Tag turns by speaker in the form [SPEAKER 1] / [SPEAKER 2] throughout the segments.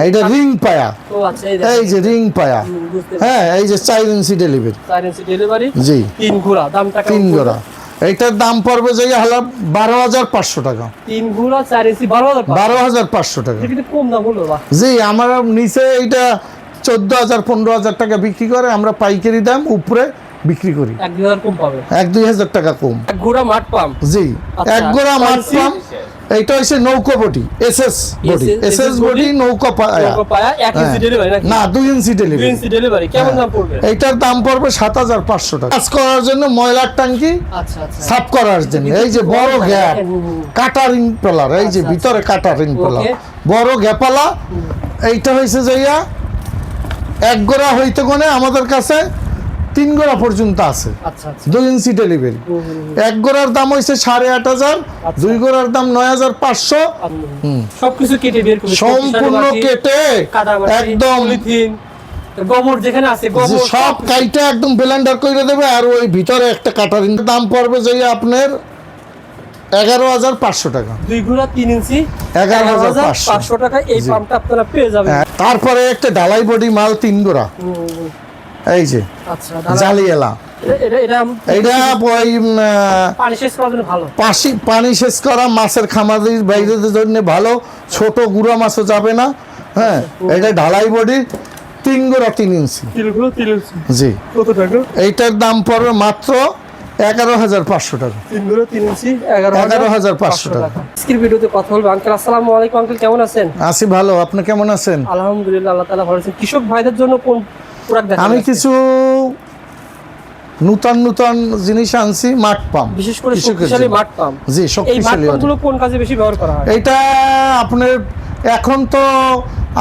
[SPEAKER 1] এটা রিং পায়া।
[SPEAKER 2] ও আচ্ছা,
[SPEAKER 1] এই যে রিং পায়া। হ্যাঁ, এই যে 4 ইঞ্চি ডেলিভারি।
[SPEAKER 2] 4 ইঞ্চি ডেলিভারি।
[SPEAKER 1] জি।
[SPEAKER 2] 3 ঘোড়া দামটা কেমন?
[SPEAKER 1] 3 ঘোড়া এইটার দাম পড়বে যে হলো 12,500 টাকা।
[SPEAKER 2] 3 ঘোড়া 4 ইঞ্চি
[SPEAKER 1] 12,500 টাকা।
[SPEAKER 2] এটা কিন্তু কম দাম হলো বা?
[SPEAKER 1] জি, আমার নিচে এইটা 14,000 15,000 টাকা বিক্রি করে, আমরা পাইকারি দাম উপরে বিক্রি করি।
[SPEAKER 2] 1-2 কম পাবে।
[SPEAKER 1] 1-2,000 টাকা কম।
[SPEAKER 2] এক ঘোড়া মাঠ পাম্প।
[SPEAKER 1] জি,
[SPEAKER 2] আচ্ছা,
[SPEAKER 1] এক ঘোড়া মাঠ পাম্প। এইটা হচ্ছে নৌকা body, SS body, SS body নৌকা পায়া।
[SPEAKER 2] 1 ইঞ্চি ডেলিভারি নাকি?
[SPEAKER 1] না, 2 ইঞ্চি
[SPEAKER 2] 2
[SPEAKER 1] ডেলিভারি।
[SPEAKER 2] ইঞ্চি ডেলিভারি কেমন দাম পড়বে?
[SPEAKER 1] এইটার দাম পড়বে 7,500 টাকা। কাজ করার জন্য ময়লার ট্যাঙ্কি
[SPEAKER 2] আচ্ছা আচ্ছা।
[SPEAKER 1] সাফ করার জন্য এই যে বড় গ্যাপ কাটারিং পেলার, এই যে ভিতরে কাটারিং পেলার বড় গ্যাপালা। এইটা হয়েছে যাইয়া এক গোড়া হইতে কোনে আমাদের কাছে 3 গোড়া পর্যন্ত আছে।
[SPEAKER 2] আচ্ছা আচ্ছা।
[SPEAKER 1] 2 ইঞ্চি ডেলিভারি। এক গোড়ার দাম হইছে 8,500, 2 গোড়ার দাম 9,500।
[SPEAKER 2] সবকিছু কেটে বের করে
[SPEAKER 1] সম্পূর্ণ কেটে একদম
[SPEAKER 2] গোবর যেখানে আছে গোবর
[SPEAKER 1] সব কাইটা একদম ব্লেন্ডার করে দেবে। আর ওই ভিতরে একটা কাটারিং দাম পড়বে যে আপনার 11,500 টাকা।
[SPEAKER 2] 2 ঘোড়া 3 ইঞ্চি
[SPEAKER 1] 11,500
[SPEAKER 2] টাকা। এই পাম্পটা আপনারা পেয়ে যাবেন।
[SPEAKER 1] তারপরে একটা ঢালাই বডি মাল 3 গোড়া, এই যে
[SPEAKER 2] আচ্ছা
[SPEAKER 1] জালিয়ালা। এটা ওই
[SPEAKER 2] পানি শেষ করার জন্য ভালো।
[SPEAKER 1] পানি শেষ করা মাছের খামারির বাইরের জন্য ভালো। ছোট গুঁড়া মাছও যাবে না। হ্যাঁ, এটা ঢালাই বডি 3 গোড়া 3 ইঞ্চি। জি।
[SPEAKER 2] কত টাকা?
[SPEAKER 1] এইটার দাম পড়বে মাত্র 11,500 টাকা।
[SPEAKER 2] 3 ঘোড়া 3 ইঞ্চি
[SPEAKER 1] 11,500 টাকা।
[SPEAKER 2] আজকের ভিডিওতে কথা বলবো। আঙ্কেল আসসালামু আলাইকুম। আঙ্কেল কেমন আছেন?
[SPEAKER 1] আছি ভালো, আপনি কেমন আছেন?
[SPEAKER 2] আলহামদুলিল্লাহ, আল্লাহ তাআলা ভালো আছেন। কৃষক ভাইদের জন্য কোন প্রোডাক্ট দেখাবেন?
[SPEAKER 1] আমি কিছু নতুন জিনিস আনছি। মাঠ পাম্প,
[SPEAKER 2] বিশেষ করে শক্তিশালী মাঠ পাম্প।
[SPEAKER 1] জি,
[SPEAKER 2] এই মাঠ
[SPEAKER 1] শক্তিশালী।
[SPEAKER 2] পাম্পগুলো কোন কাজে বেশি ব্যবহার করা হয়?
[SPEAKER 1] এটা আপনার এখন তো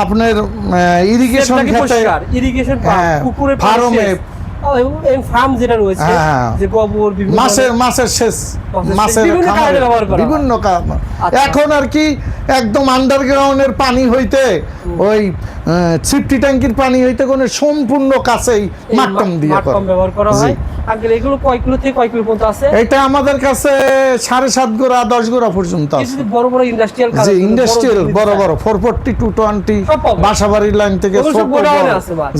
[SPEAKER 1] আপনার ইরিগেশন ক্ষেত্রে,
[SPEAKER 2] ইরিগেশন পাম্প, পুকুরে
[SPEAKER 1] ফার্মে,
[SPEAKER 2] এই ফার্ম যেটা রয়েছে যে গোবর বিভিন্ন
[SPEAKER 1] মাছের শেষ, মাছের বিভিন্ন কাজ। এখন আর কি একদম আন্ডারগ্রাউন্ডের পানি হইতে ওই সিফটি ট্যাঙ্কির পানি হইতে কোন সম্পূর্ণ কাছেই মাট্টম দিয়ে
[SPEAKER 2] ব্যবহার করা হয়। আঙ্কেল এগুলো কয় কিলো থেকে কয় কিলো পর্যন্ত আছে?
[SPEAKER 1] এটা আমাদের কাছে 7.5 গোড়া 10 গোড়া পর্যন্ত আছে।
[SPEAKER 2] বড় বড় ইন্ডাস্ট্রিয়াল কাজ,
[SPEAKER 1] জি, ইন্ডাস্ট্রিয়াল বড় বড় 440 220 বাসাবাড়ির লাইন থেকে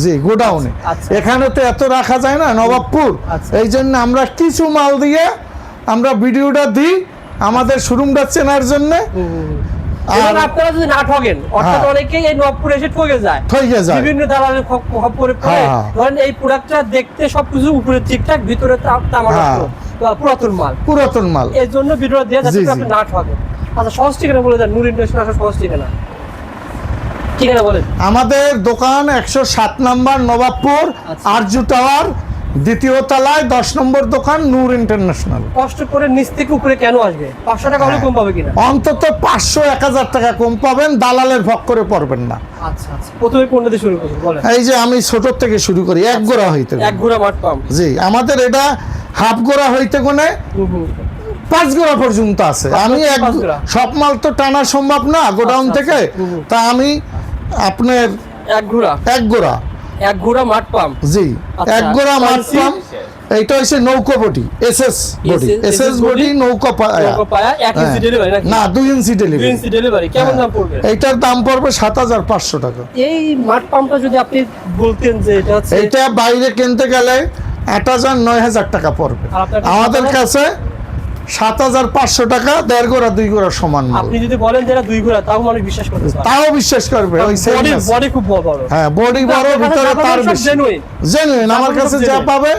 [SPEAKER 1] জি গোডাউনে। এখানে তো এত রাখা যায় না নবাবপুর। এই জন্য আমরা কিছু মাল দিয়ে আমরা ভিডিওটা দিই আমাদের শোরুমটা চেনার জন্য।
[SPEAKER 2] আর আপনারা যদি না ঠকেন, অর্থাৎ অনেকেই এই নবাবপুরে এসে ঠকে যায় বিভিন্ন দালালের খপ্পরে পড়ে। ধরেন এই প্রোডাক্টটা দেখতে সবকিছু উপরে ঠিকঠাক, ভিতরে পুরাতন মাল। এর জন্য ভিডিওটা দিয়ে যাতে আপনি না ঠকেন। আচ্ছা, সহজ ঠিকানা বলে দেন। নূর ইন্ডাস্ট্রি আসা সহজ ঠিকানা বলেন।
[SPEAKER 1] আমাদের দোকান 107 নম্বর নবাবপুর আরজু টাওয়ার, দ্বিতীয় তলায় 10 নম্বর দোকান, নূর ইন্টারন্যাশনাল।
[SPEAKER 2] কষ্ট করে নিচ থেকে উপরে কেন আসবে? 500 টাকা হলে কম পাবে কিনা?
[SPEAKER 1] অন্তত 500-1000 টাকা কম পাবেন, দালালের ভক করে পড়বেন না।
[SPEAKER 2] আচ্ছা আচ্ছা। প্রথমে কোনটা দিয়ে শুরু করব বলেন?
[SPEAKER 1] এই যে আমি ছোট থেকে শুরু করি, এক গোড়া হইতে।
[SPEAKER 2] এক গোড়া মাঠ পাম্প।
[SPEAKER 1] জি, আমাদের এটা হাফ গোড়া হইতে কোনে 5 গোড়া পর্যন্ত আছে। আমি সব মাল তো টানা সম্ভব না গোডাউন থেকে, তা আমি আপনার
[SPEAKER 2] এক ঘোড়া মাঠ পাম্প।
[SPEAKER 1] জি, এক গোড়া মাঠ পাম্প। এইটা হচ্ছে নৌকা বডি, এসএস বডি নৌকা পায়া।
[SPEAKER 2] 1 ইঞ্চি ডেলিভারি নাকি?
[SPEAKER 1] না, 2 ইঞ্চি ডেলিভারি।
[SPEAKER 2] 2 ইঞ্চি ডেলিভারি কেমন দাম পড়বে?
[SPEAKER 1] এইটার দাম পড়বে 7,500 টাকা।
[SPEAKER 2] এই মাঠ পাম্পটা যদি আপনি বলতেন যে এটা হচ্ছে,
[SPEAKER 1] এটা বাইরে কিনতে গেলে 8,000-9,000 টাকা পড়বে। আমাদের কাছে 7,500 টাকা। 1.5 গোড়া 2 গোড়া সমান মাল।
[SPEAKER 2] আপনি যদি বলেন যে এটা 2 গোড়া, তাও মানুষ বিশ্বাস করবে।
[SPEAKER 1] তাও বিশ্বাস করবে। ওই
[SPEAKER 2] বডি খুব বড়।
[SPEAKER 1] হ্যাঁ, বডি বড়, ভিতরে তার বেশি জেনুইন। আমার কাছে যা পাবে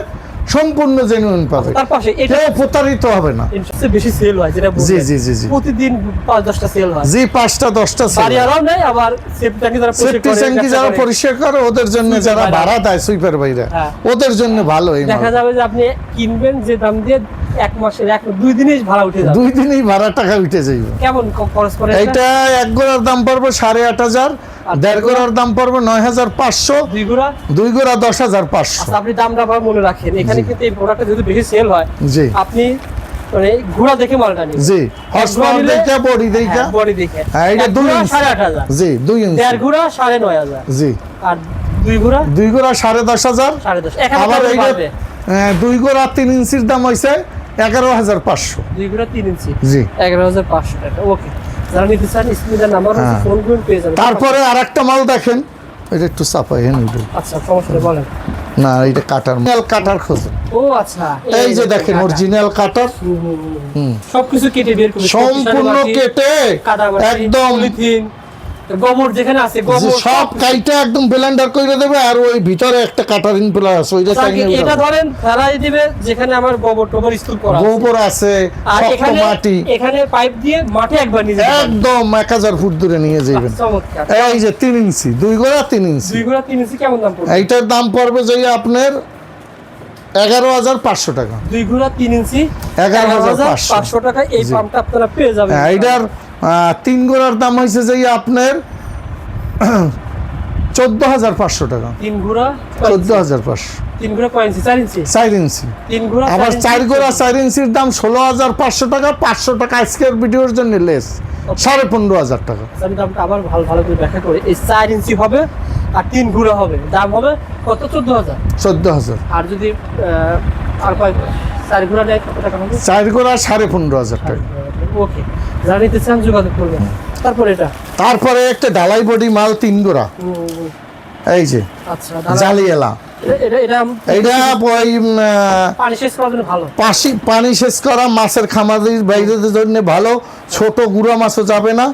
[SPEAKER 1] সম্পূর্ণ জেনুইন পাবে।
[SPEAKER 2] তার পাশে এটা
[SPEAKER 1] প্রতারিত হবে না।
[SPEAKER 2] সবচেয়ে বেশি সেল হয় যেটা বলছেন।
[SPEAKER 1] জি জি জি,
[SPEAKER 2] প্রতিদিন 5-10টা সেল হয়।
[SPEAKER 1] জি, 5টা-10টা সেল।
[SPEAKER 2] বাড়িয়ারাও নেই, আবার
[SPEAKER 1] সেফটি যারা পরিষ্কার করে ওদের জন্য, যারা ভাড়া দেয় সুইপার ভাইরা, ওদের জন্য ভালো।
[SPEAKER 2] দেখা যাবে যে আপনি কিনবেন যে দাম দিয়ে 1 মাসের 2 দিনেই ভাড়া উঠে যাবে।
[SPEAKER 1] 2 দিনেই ভাড়া টাকা উঠে যাবে।
[SPEAKER 2] কেমন খরচ করে
[SPEAKER 1] এটা? এক গোড়ার দাম পড়বে 8,500, 1.5 গোড়ার দাম পড়বে 9,500, 2 গোড়া 10,500।
[SPEAKER 2] আচ্ছা, আপনি দামটা আবার মনে রাখেন। এখানে কিন্তু এই প্রোডাক্টটা যদি বেশি সেল হয়,
[SPEAKER 1] জি,
[SPEAKER 2] আপনি মানে ঘোড়া দেখে মালটা নিন।
[SPEAKER 1] জি, হর্সপাওয়ার দেখে, বডি দেখে।
[SPEAKER 2] হ্যাঁ, এটা 2 ইঞ্চি 8,500।
[SPEAKER 1] জি, 2 ইঞ্চি।
[SPEAKER 2] 1.5 ঘোড়া 9,500।
[SPEAKER 1] জি।
[SPEAKER 2] আর 2 ঘোড়া
[SPEAKER 1] 10,500। আবার এইটা 2 গোড়া 3 ইঞ্চির দাম হইছে 11,500।
[SPEAKER 2] 2 ঘোড়া 3 ইঞ্চি,
[SPEAKER 1] জি,
[SPEAKER 2] 11,500 টাকা। ওকে, যারা নিতে চান স্ক্রিনে নাম্বার আছে, ফোন করে পেয়ে যাবেন।
[SPEAKER 1] তারপরে আরেকটা মাল দেখেন, এটা একটু চাপাই
[SPEAKER 2] আচ্ছা, সমস্যা বলেন।
[SPEAKER 1] না, এটা কাটার কাটার খোঁজে।
[SPEAKER 2] ও আচ্ছা,
[SPEAKER 1] এই যে দেখেন অরিজিনাল কাটার,
[SPEAKER 2] সবকিছু কেটে বের করে
[SPEAKER 1] সম্পূর্ণ কেটে একদম
[SPEAKER 2] পলিথিন গোবর যেখানে আছে গোবর
[SPEAKER 1] সব কাইটা একদম ব্লেন্ডার করে দেবে। আর ওই ভিতরে একটা কাটারিং প্লাস আছে, ওইটা
[SPEAKER 2] এটা ধরেন ফেলাই দিবে যেখানে আমার গোবর টোবর স্তূপ করা আছে,
[SPEAKER 1] গোবর আছে,
[SPEAKER 2] আর
[SPEAKER 1] শক্ত মাটি,
[SPEAKER 2] এখানে পাইপ দিয়ে মাটি একবার নিয়ে যাবেন,
[SPEAKER 1] একদম 1000 ফুট দূরে নিয়ে যাবেন।
[SPEAKER 2] চমৎকার।
[SPEAKER 1] এই যে 3 ইঞ্চি, 2 গোড়া 3 ইঞ্চি,
[SPEAKER 2] 2 গোড়া 3 ইঞ্চি কেমন দাম পড়বে?
[SPEAKER 1] এইটার দাম পড়বে যে আপনার 11500 টাকা।
[SPEAKER 2] 2 গোড়া 3 ইঞ্চি
[SPEAKER 1] 11500
[SPEAKER 2] টাকা। এই পাম্পটা আপনারা পেয়ে যাবেন।
[SPEAKER 1] এইটার 3 গোড়ার দাম হইছে যে আপনার 14500 টাকা।
[SPEAKER 2] 3 গোড়া
[SPEAKER 1] 14500।
[SPEAKER 2] 3 গোড়া কয় ইঞ্চি? 4 ইঞ্চি
[SPEAKER 1] 4 ইঞ্চি।
[SPEAKER 2] 3 গোড়া
[SPEAKER 1] আবার 4 গোড়া 4 ইঞ্চির দাম 16500 টাকা। 500 টাকা আজকের ভিডিওর জন্য লেস, 15,500 টাকা।
[SPEAKER 2] আমি দামটা আবার ভালো করে ব্যাখ্যা করে, এই 4 ইঞ্চি হবে আর 3 গোড়া হবে, দাম হবে কত? 14000।
[SPEAKER 1] 14000।
[SPEAKER 2] আর যদি আর কয় 4 গোড়া নেয় কত টাকা হবে?
[SPEAKER 1] 4 গোড়া 15,500 টাকা।
[SPEAKER 2] ওকে, যারা নিতে চান যোগাযোগ করবেন।
[SPEAKER 1] তারপরে একটা ঢালাই বডি মাল 3 গোড়া, এই যে
[SPEAKER 2] আচ্ছা
[SPEAKER 1] জালিয়ালা, এটা ওই
[SPEAKER 2] পানি শেষ করার জন্য ভালো,
[SPEAKER 1] পানি শেষ করা মাছের খামারের বাইরের জন্য ভালো, ছোট গুড়া মাছও যাবে না।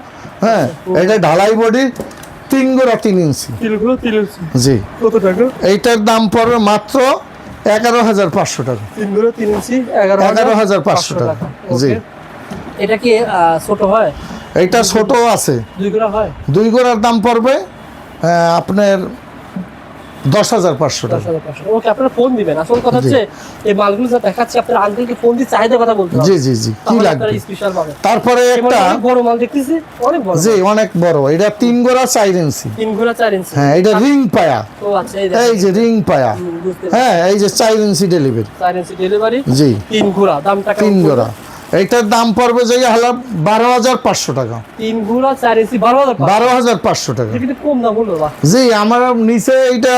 [SPEAKER 1] হ্যাঁ, এটা ঢালাই বডি 3 গোড়া 3 ইঞ্চি। জি,
[SPEAKER 2] কত টাকা?
[SPEAKER 1] এইটার দাম পড়বে মাত্র 11500 টাকা।
[SPEAKER 2] 3 গোড়া 3 ইঞ্চি
[SPEAKER 1] 11500 টাকা। জি,
[SPEAKER 2] এটা কি ছোট হয়?
[SPEAKER 1] এইটা ছোট আছে,
[SPEAKER 2] 2 গোড়া হয়।
[SPEAKER 1] 2 গোড়ার দাম পড়বে আপনার 10500 টাকা।
[SPEAKER 2] ওকে, আপনারা ফোন দিবেন। আসল কথা হচ্ছে এই মালগুলো যা দেখাচ্ছি আপনারা আঙ্কেলকে ফোন দিয়ে চাহিদা কথা বলতে হবে।
[SPEAKER 1] জি জি জি, কি লাগবে
[SPEAKER 2] স্পেশাল পাবেন।
[SPEAKER 1] তারপরে একটা
[SPEAKER 2] বড় মাল দেখতেছি, অনেক বড়।
[SPEAKER 1] জি, অনেক বড়। এটা 3 গোড়া 4 ইঞ্চি।
[SPEAKER 2] 3 গোড়া 4 ইঞ্চি।
[SPEAKER 1] হ্যাঁ, এটা রিং পায়া।
[SPEAKER 2] ও আচ্ছা,
[SPEAKER 1] এই যে রিং পায়া। হ্যাঁ, এই যে 4 ইঞ্চি ডেলিভারি।
[SPEAKER 2] 4 ইঞ্চি ডেলিভারি।
[SPEAKER 1] জি,
[SPEAKER 2] 3 গোড়া দামটা কেমন?
[SPEAKER 1] 3 গোড়া এইটার দাম পড়বে যে হলো 12500 টাকা।
[SPEAKER 2] 3 গোড়া 4 ইঞ্চি
[SPEAKER 1] 12500 টাকা।
[SPEAKER 2] এটা কিন্তু কম দাম হলো বা?
[SPEAKER 1] জি, আমরা নিচে এইটা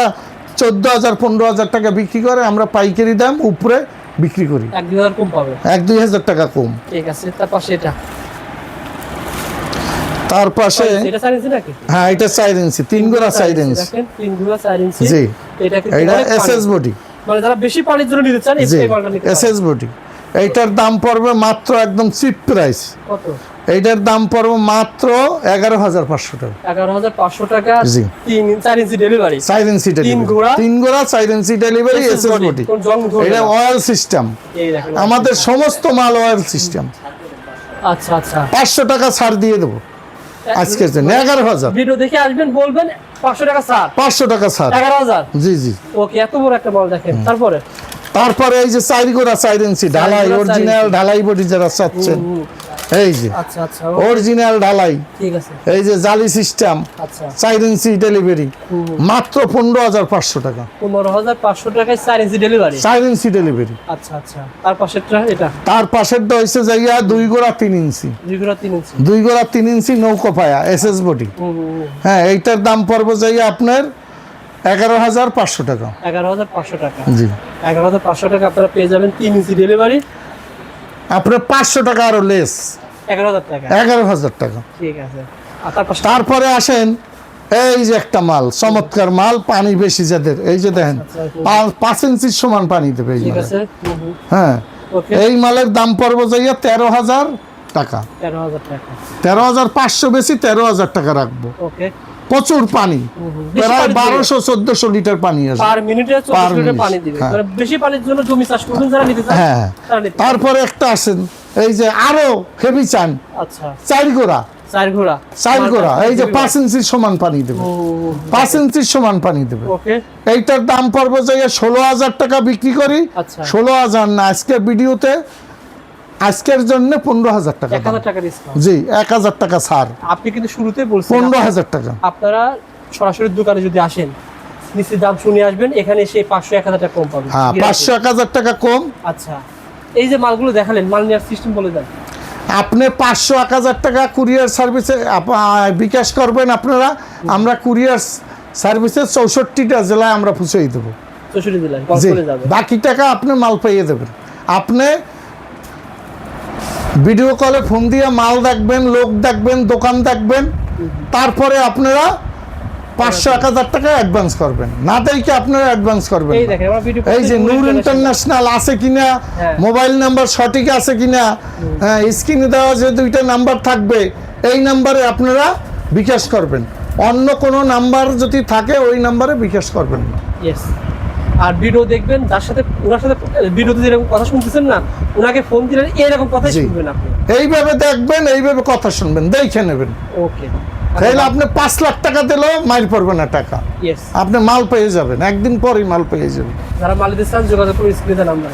[SPEAKER 1] 14000 15000 টাকা বিক্রি করে, আমরা পাইকারি দাম উপরে বিক্রি করি।
[SPEAKER 2] 1-2000 কম পাবে।
[SPEAKER 1] 1-2000 টাকা কম।
[SPEAKER 2] ঠিক আছে, তার পাশে এটা,
[SPEAKER 1] তার পাশে
[SPEAKER 2] এটা 4 ইঞ্চি নাকি?
[SPEAKER 1] হ্যাঁ, এটা 4 ইঞ্চি 3 গোড়া 4 ইঞ্চি।
[SPEAKER 2] দেখেন 3 গোড়া 4 ইঞ্চি।
[SPEAKER 1] জি,
[SPEAKER 2] এটা কি
[SPEAKER 1] এটা এসএস বডি,
[SPEAKER 2] মানে যারা বেশি পানির জন্য নিতে চান এই মালটা নিতে পারেন।
[SPEAKER 1] SS body. এইটার দাম পড়বে মাত্র একদম চিপ প্রাইস।
[SPEAKER 2] কত?
[SPEAKER 1] এইটার দাম পড়বে মাত্র 11500 টাকা।
[SPEAKER 2] 11500 টাকা।
[SPEAKER 1] জি,
[SPEAKER 2] 4 ইঞ্চি ডেলিভারি।
[SPEAKER 1] 4 ইঞ্চি ডেলিভারি। 3 গোড়া 4 ইঞ্চি ডেলিভারি, এসএস বডি। এটা অয়েল সিস্টেম, আমাদের সমস্ত মাল অয়েল সিস্টেম।
[SPEAKER 2] আচ্ছা আচ্ছা,
[SPEAKER 1] 500 টাকা ছাড় দিয়ে দেবো আজকের জন্য। 11000
[SPEAKER 2] ভিডিও দেখে আসবেন, বলবেন 500 টাকা ছাড়।
[SPEAKER 1] 500 টাকা ছাড়।
[SPEAKER 2] 11000।
[SPEAKER 1] জি জি।
[SPEAKER 2] ওকে, এত বড় একটা মাল দেখেন।
[SPEAKER 1] তারপরে এই যে 4 গোড়া 4 ইঞ্চি ঢালাই, অরিজিনাল ঢালাই বডি যারা চাচ্ছেন, এই যে
[SPEAKER 2] আচ্ছা আচ্ছা,
[SPEAKER 1] অরিজিনাল ঢালাই।
[SPEAKER 2] ঠিক আছে,
[SPEAKER 1] এই যে জালি সিস্টেম,
[SPEAKER 2] আচ্ছা
[SPEAKER 1] 4 ইঞ্চি ডেলিভারি, মাত্র 15500 টাকা।
[SPEAKER 2] 15500 টাকায় 4 ইঞ্চি ডেলিভারি।
[SPEAKER 1] 4 ইঞ্চি ডেলিভারি।
[SPEAKER 2] আচ্ছা আচ্ছা, তার পাশেরটা এটা?
[SPEAKER 1] তার পাশেরটা হইছে যাইয়া 2 গোড়া 3 ইঞ্চি।
[SPEAKER 2] 2 গোড়া 3 ইঞ্চি।
[SPEAKER 1] 2 গোড়া 3 ইঞ্চি নৌকো পায়া, এসএস বডি। হ্যাঁ, এইটার দাম পড়বে যাইয়া আপনার 11500 টাকা।
[SPEAKER 2] 11500 টাকা।
[SPEAKER 1] জি,
[SPEAKER 2] 11500 টাকা আপনারা পেয়ে যাবেন 3 ইঞ্চি ডেলিভারি।
[SPEAKER 1] আপনার 500 টাকা আরো লেস,
[SPEAKER 2] 11000 টাকা।
[SPEAKER 1] 11000 টাকা।
[SPEAKER 2] ঠিক আছে,
[SPEAKER 1] তারপরে আসেন এই যে একটা মাল, চমৎকার মাল, পানি বেশি যাদের, এই যে দেখেন 5 ইঞ্চির সমান পানি দেবে এই মালে। হ্যাঁ, এই মালের দাম পড়বে যাইয়া 13000 টাকা।
[SPEAKER 2] 13000 টাকা।
[SPEAKER 1] 13500 বেশি, 13000 টাকা রাখবো।
[SPEAKER 2] ওকে,
[SPEAKER 1] প্রচুর পানি, প্রায় 1200-1400 লিটার পানি আছে
[SPEAKER 2] পার মিনিটে। 14 লিটার পানি দিবে। মানে বেশি পানির জন্য জমি চাষ করবেন যারা নিতে চান।
[SPEAKER 1] হ্যাঁ, তারপরে একটা আসেন এই যে আরো হেভি চান।
[SPEAKER 2] আচ্ছা,
[SPEAKER 1] 4 গোড়া
[SPEAKER 2] 4 গোড়া
[SPEAKER 1] 4 গোড়া, এই যে 5 ইঞ্চির সমান পানি দেবে। 5 ইঞ্চির সমান পানি দেবে।
[SPEAKER 2] ওকে,
[SPEAKER 1] এইটার দাম পড়বে যে 16000 টাকা বিক্রি করি।
[SPEAKER 2] আচ্ছা,
[SPEAKER 1] 16000 না, আজকের ভিডিওতে আজকের জন্য 15000 টাকা।
[SPEAKER 2] 1000 টাকা ডিসকাউন্ট।
[SPEAKER 1] জি, 1000 টাকা ছাড়।
[SPEAKER 2] আপনি কিন্তু শুরুতেই বলছেন
[SPEAKER 1] 15000 টাকা।
[SPEAKER 2] আপনারা সরাসরি দোকানে যদি আসেন, নিচে দাম শুনে আসবেন, এখানে এসে 500-1000 টাকা কম পাবেন।
[SPEAKER 1] হ্যাঁ, 500-1000 টাকা কম।
[SPEAKER 2] আচ্ছা, এই যে মালগুলো দেখালেন, মাল নেওয়ার সিস্টেম বলে দেন।
[SPEAKER 1] আপনি 500-1000 টাকা কুরিয়ার সার্ভিসে বিকাশ করবেন আপনারা, আমরা কুরিয়ার সার্ভিসে 64টা জেলায় আমরা পৌঁছে দেবো।
[SPEAKER 2] 64 জেলায়
[SPEAKER 1] জি,
[SPEAKER 2] চলে যাবে।
[SPEAKER 1] বাকি টাকা আপনি মাল পেয়ে দেবেন। আপনি ভিডিও কলে ফোন দিয়ে মাল দেখবেন, লোক দেখবেন, দোকান দেখবেন, তারপরে আপনারা 500-1000 টাকা অ্যাডভান্স করবেন। না দেখে আপনারা অ্যাডভান্স করবেন। এই যে নূর ইন্টারন্যাশনাল আছে কিনা, মোবাইল নাম্বার সঠিক আছে কিনা, স্ক্রিনে দেওয়া যে 2টা নাম্বার থাকবে, এই নাম্বারে আপনারা বিকাশ করবেন। অন্য কোনো নাম্বার যদি থাকে ওই নাম্বারে বিকাশ করবেন না।
[SPEAKER 2] আর ভিডিও দেখবেন, যার সাথে ওনার সাথে ভিডিওতে যেরকম কথা শুনতেছেন না, ওনাকে ফোন দিলেন এরকম কথাই শুনবেন আপনি। এইভাবে
[SPEAKER 1] দেখবেন, এইভাবে কথা শুনবেন, দেখে নেবেন।
[SPEAKER 2] ওকে,
[SPEAKER 1] তাহলে আপনি 5 লাখ টাকা দিলেও মাইল পড়বে না টাকা। আপনি মাল পেয়ে যাবেন, একদিন পরেই মাল পেয়ে যাবেন।
[SPEAKER 2] যারা মাল দিতে চান যোগাযোগ করুন স্ক্রিনে নাম্বার।